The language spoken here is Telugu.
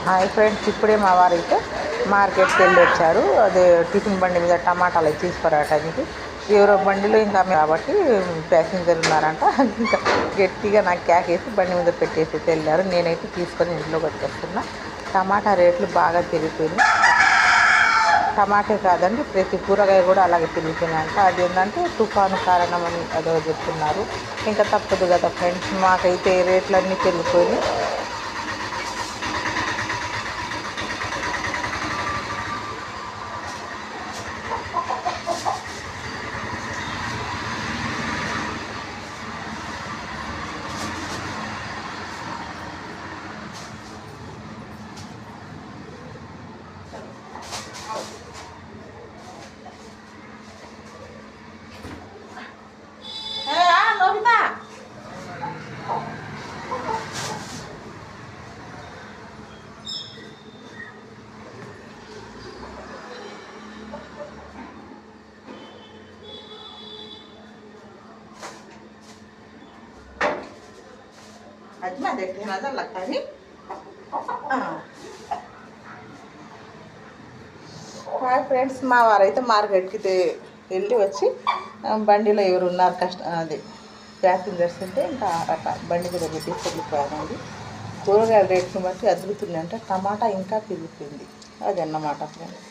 హాయ్ ఫ్రెండ్స్, ఇప్పుడే మా వారైతే మార్కెట్కి వెళ్ళి వచ్చారు. అదే టిఫిన్ బండి మీద టమాటాలు అవి తీసుకురావటానికి. ఎవరో బండిలో ఇంకా కాబట్టి ప్యాసింజర్ ఉన్నారంట. ఇంకా గట్టిగా నాకు క్యాకేసి బండి మీద పెట్టేసి వెళ్ళారు. నేనైతే తీసుకొని ఇంట్లోకి వచ్చేస్తున్నా. టమాటా రేట్లు బాగా పెరిగిపోయినాయి. టమాటే కాదండి, ప్రతి కూరగాయ కూడా అలాగే పెరిగిపోయినాయంట. అదేంటంటే తుఫాను కారణమని అదో చెప్తున్నారు. ఇంకా తప్పదు కదా ఫ్రెండ్స్, మాకైతే రేట్లన్నీ పెరిగిపోయినాయి. अजमा देखते हैं, नजर लगता है नहीं। హాయ్ ఫ్రెండ్స్, మా వారైతే మార్కెట్కి వెళ్ళి వచ్చి బండిలో ఎవరు ఉన్నారు అది ప్యాసింజర్స్ ఉంటే ఇంకా అట్లా బండి మీద పెట్టేసి వెళ్ళిపోయామండి. కూరగాయల రేట్ని బట్టి అదుగుతుంది అంటే టమాటా ఇంకా పెరిగిపోయింది. అది అన్నమాట ఫ్రెండ్స్.